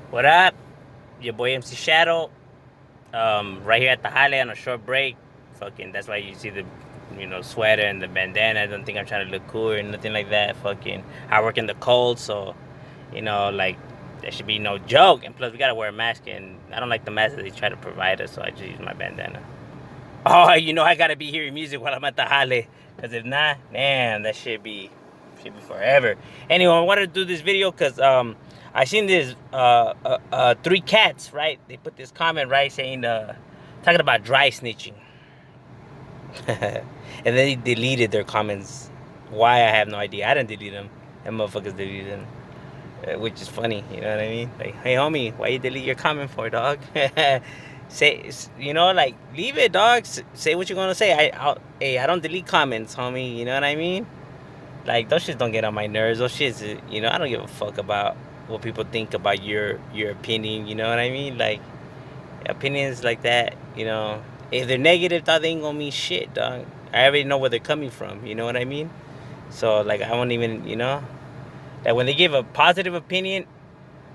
What up? Your boy MC Shadow. Right here at the highlight on a short break. Fucking, that's why you see the, sweater and the bandana. I don't think I'm trying to look cool or nothing like that. Fucking, I work in the cold, so, like, there should be no joke. And plus, we gotta wear a mask, and I don't like the mask that they try to provide us, so I just use my bandana. Oh, I gotta be hearing music while I'm at the highlight. Cause if not, man, that should be forever. Anyway, I wanted to do this video because I seen this three cats, right? They put this comment, right, saying talking about dry snitching. And then they deleted their comments. Why, I have no idea. I didn't delete them. Them motherfuckers deleted them. Which is funny, you know what I mean? Like, hey homie, why you delete your comment for, dog? Say, like, leave it, dog. Say what you're gonna say. Hey, I don't delete comments, homie. You know what I mean? Like, those shits don't get on my nerves. Those shits, I don't give a fuck about what people think about your opinion. You know what I mean? Like, opinions like that, if they're negative, dog, they ain't gonna mean shit, dog. I already know where they're coming from. You know what I mean? So, like, I won't even, like, when they give a positive opinion,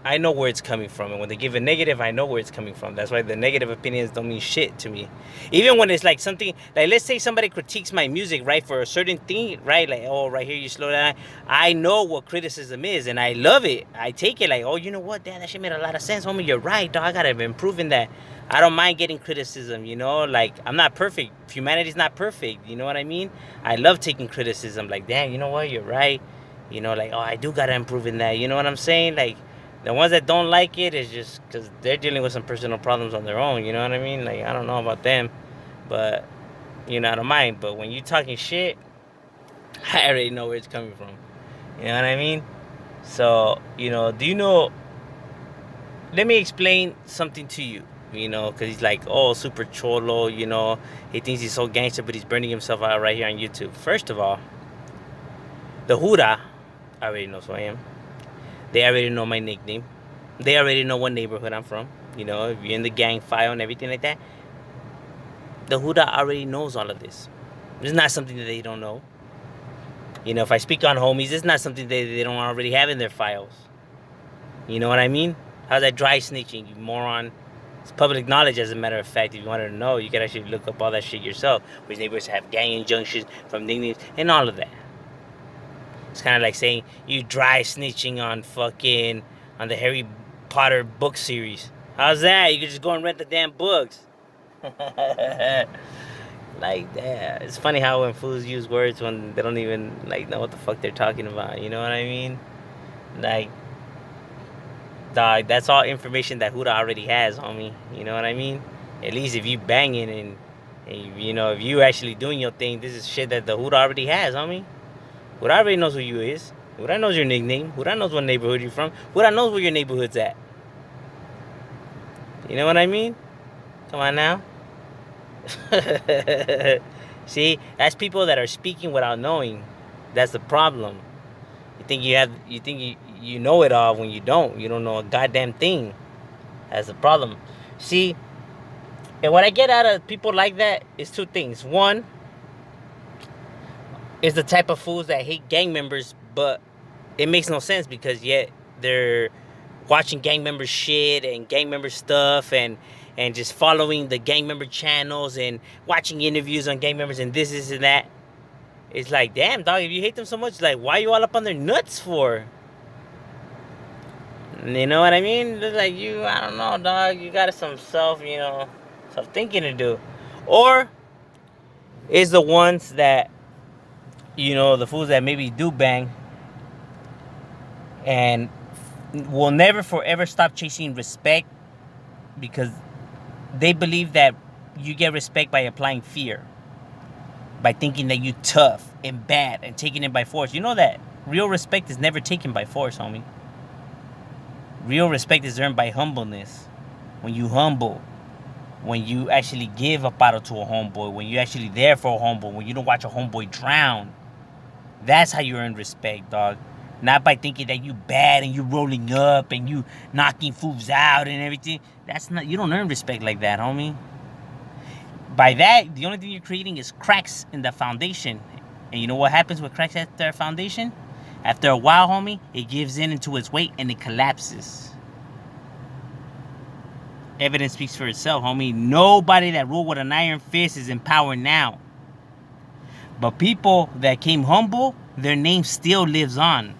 I know where it's coming from, and when they give a negative, I know where it's coming from. That's why the negative opinions don't mean shit to me. Even when it's like something, like, let's say somebody critiques my music, right, for a certain thing, right, like, oh, right here you slow down. I know what criticism is, and I love it. I take it like, oh, you know what, damn, that shit made a lot of sense, homie. You're right, dog. I gotta improve in that. I don't mind getting criticism, like, I'm not perfect. Humanity's not perfect. You know what I mean? I love taking criticism. Like, damn, you know what, you're right. Like, oh, I do gotta improve in that. You know what I'm saying? Like, the ones that don't like it is just because they're dealing with some personal problems on their own. You know what I mean? Like, I don't know about them, but I don't mind. But when you talking shit, I already know where it's coming from. You know what I mean? So, do you know? Let me explain something to you. Because he's like, oh, super cholo. He thinks he's so gangster, but he's burning himself out right here on YouTube. First of all, the Huda already knows who I am. They already know my nickname. They already know what neighborhood I'm from. If you're in the gang file and everything like that, the Huda already knows all of this. It's not something that they don't know. If I speak on homies, it's not something that they don't already have in their files. You know what I mean? How's that dry snitching, you moron? It's public knowledge, as a matter of fact. If you wanted to know, you can actually look up all that shit yourself. Which neighbors have gang injunctions from nicknames and all of that. It's kind of like saying you dry snitching on the Harry Potter book series. How's that? You could just go and rent the damn books. Like that. It's funny how when fools use words when they don't even like know what the fuck they're talking about. You know what I mean? Like, dog, that's all information that Huda already has, homie. You know what I mean? At least if you banging and if you actually doing your thing, this is shit that the Huda already has, homie. Huda already knows who you is. Huda knows your nickname. Huda knows what neighborhood you're from. Huda knows where your neighborhood's at. You know what I mean? Come on now. See, that's people that are speaking without knowing. That's the problem. You think you know it all when you don't. You don't know a goddamn thing. That's the problem. See, and what I get out of people like that is two things. One is the type of fools that hate gang members, but it makes no sense because yet they're watching gang member shit and gang member stuff and just following the gang member channels and watching interviews on gang members and this and that. It's like, damn, dog, if you hate them so much, like, why are you all up on their nuts for? You know what I mean? It's like, I don't know, dog, you got some self-thinking to do. Or is the ones that, the fools that maybe do bang and will never forever stop chasing respect because they believe that you get respect by applying fear, by thinking that you're tough and bad and taking it by force. You know that real respect is never taken by force, homie. Real respect is earned by humbleness. When you humble, when you actually give a bottle to a homeboy, when you're actually there for a homeboy, when you don't watch a homeboy drown, that's how you earn respect, dog. Not by thinking that you bad and you rolling up and you knocking fools out and everything. You don't earn respect like that, homie. By that, the only thing you're creating is cracks in the foundation. And you know what happens with cracks at their foundation? After a while, homie, it gives in into its weight and it collapses. Evidence speaks for itself, homie. Nobody that ruled with an iron fist is in power now. But people that came humble, their name still lives on.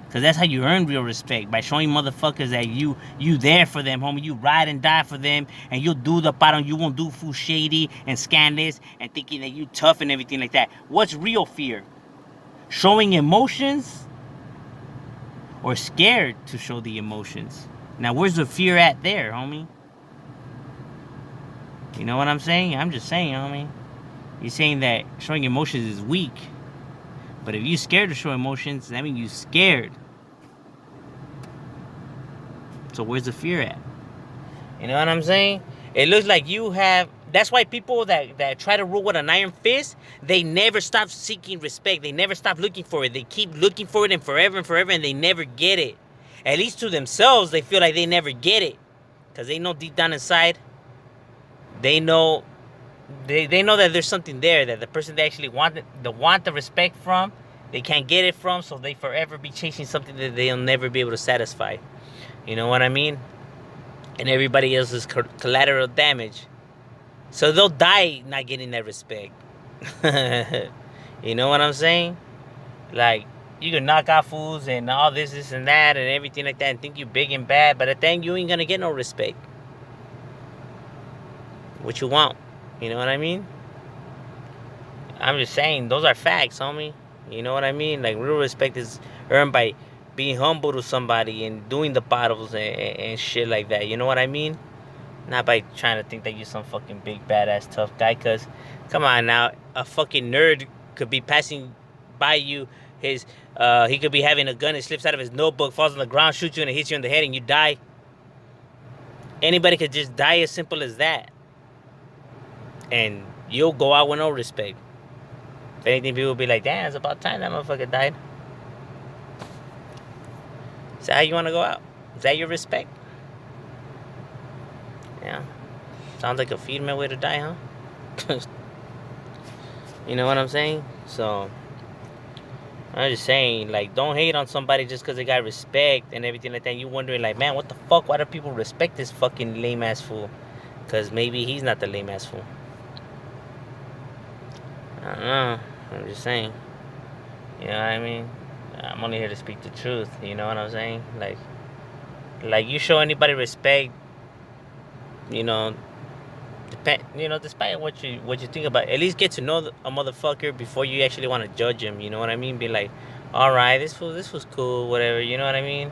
Because that's how you earn real respect. By showing motherfuckers that you there for them, homie. You ride and die for them. And you'll do the bottom. You won't do fool shady and scandalous and thinking that you tough and everything like that. What's real fear? Showing emotions or scared to show the emotions? Now, where's the fear at there, homie? You know what I'm saying? I'm just saying, homie. You're saying that showing emotions is weak. But if you're scared to show emotions, that means you're scared. So where's the fear at? You know what I'm saying? It looks like you have... That's why people that try to rule with an iron fist, they never stop seeking respect. They never stop looking for it. They keep looking for it and forever, and they never get it. At least to themselves, they feel like they never get it. Because they know deep down inside, they know... They know that there's something there, that the person they actually want the respect from, they can't get it from, so they forever be chasing something that they'll never be able to satisfy. You know what I mean? And everybody else is collateral damage. So they'll die not getting that respect. You know what I'm saying? Like, you can knock out fools and all this and that and everything like that and think you're big and bad, but at the end you ain't gonna get no respect. What you want? You know what I mean? I'm just saying, those are facts, homie. You know what I mean? Like, real respect is earned by being humble to somebody and doing the bottles and shit like that. You know what I mean? Not by trying to think that you're some fucking big, badass, tough guy. Because, come on now, a fucking nerd could be passing by you. He could be having a gun, it slips out of his notebook, falls on the ground, shoots you, and it hits you in the head, and you die. Anybody could just die as simple as that. And you'll go out with no respect. If anything, people will be like, damn, it's about time that motherfucker died. Is that how you want to go out? Is that your respect? Yeah. Sounds like a female way to die, huh? You know what I'm saying? So, I'm just saying, like, don't hate on somebody just because they got respect and everything like that. You wondering, like, man, what the fuck? Why do people respect this fucking lame-ass fool? Because maybe he's not the lame-ass fool. I don't know. I'm just saying. You know what I mean? I'm only here to speak the truth. You know what I'm saying? Like you show anybody respect, you know, despite what you think about, at least get to know a motherfucker before you actually want to judge him. You know what I mean? Be like, all right, this was cool, whatever. You know what I mean?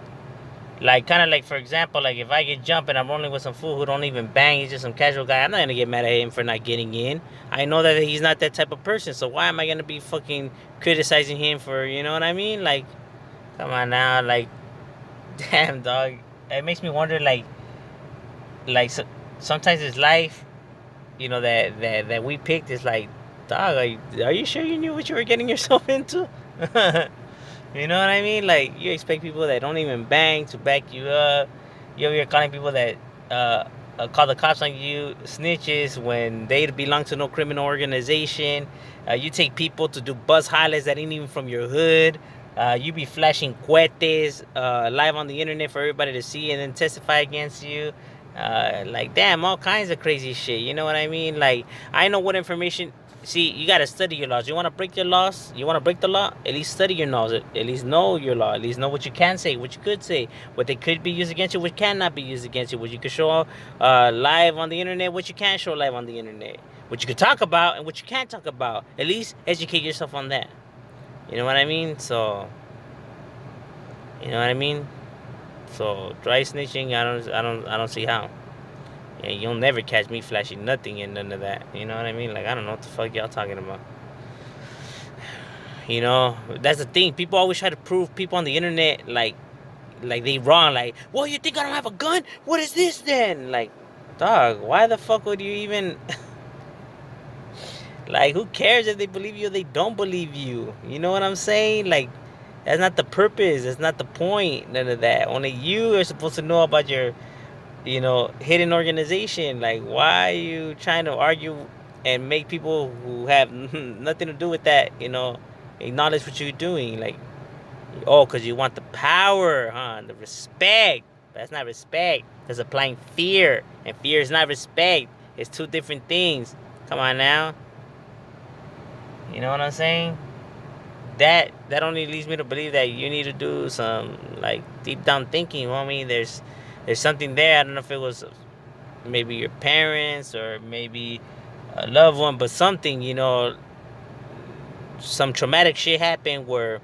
Like, kind of like, for example, like, if I get jumped and I'm rolling with some fool who don't even bang, he's just some casual guy, I'm not going to get mad at him for not getting in. I know that he's not that type of person, so why am I going to be fucking criticizing him for, you know what I mean? Like, come on now, like, damn, dog. It makes me wonder, like so, sometimes it's life, you know, that we picked is like, dog, are you sure you knew what you were getting yourself into? You know what I mean? Like, you expect people that don't even bang to back you up. You're calling people that call the cops on you snitches when they belong to no criminal organization. You take people to do buzz highlights that ain't even from your hood. You be flashing cohetes live on the internet for everybody to see and then testify against you. Like, damn, all kinds of crazy shit. You know what I mean? Like, I know what information... See, you got to study your laws. You want to break your laws? You want to break the law? At least study your laws. At least know your law. At least know what you can say, what you could say, what they could be used against you, what cannot be used against you, what you could show live on the internet, what you can't show live on the internet, what you could talk about and what you can't talk about. At least educate yourself on that. You know what I mean? So, you know what I mean? So, dry snitching, I don't see how. Yeah, you'll never catch me flashing nothing and none of that. You know what I mean? Like, I don't know what the fuck y'all talking about. You know, that's the thing. People always try to prove people on the internet like they wrong. Like, well, you think I don't have a gun? What is this then? Like, dog, why the fuck would you even... Like, who cares if they believe you or they don't believe you? You know what I'm saying? Like, that's not the purpose. That's not the point. None of that. Only you are supposed to know about your... you know, hidden organization. Like, why are you trying to argue and make people who have nothing to do with that, you know, acknowledge what you're doing? Like, oh, because you want the power, huh? The respect. That's not respect. That's applying fear. And fear is not respect. It's two different things. Come on now. You know what I'm saying? That only leads me to believe that you need to do some like deep down thinking. You know what I mean? There's something there. I don't know if it was maybe your parents or maybe a loved one, but something, some traumatic shit happened where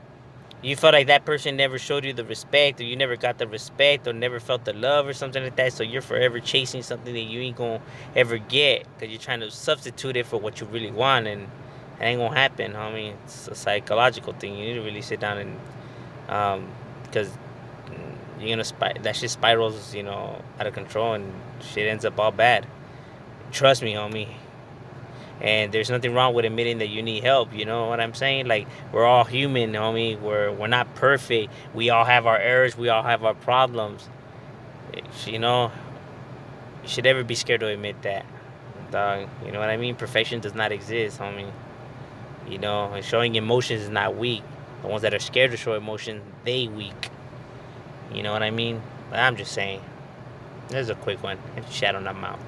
you felt like that person never showed you the respect, or you never got the respect, or never felt the love, or something like that. So you're forever chasing something that you ain't gonna ever get because you're trying to substitute it for what you really want, and it ain't gonna happen, homie. It's a psychological thing. You need to really sit down and, because you're gonna that shit spirals, out of control, and shit ends up all bad. Trust me, homie. And there's nothing wrong with admitting that you need help. You know what I'm saying? Like, we're all human, homie. We're not perfect. We all have our errors. We all have our problems. You know, you should never be scared to admit that, dog. You know what I mean? Perfection does not exist, homie. And showing emotions is not weak. The ones that are scared to show emotion, they weak. You know what I mean? But I'm just saying. This is a quick one. Shadow, not mouth.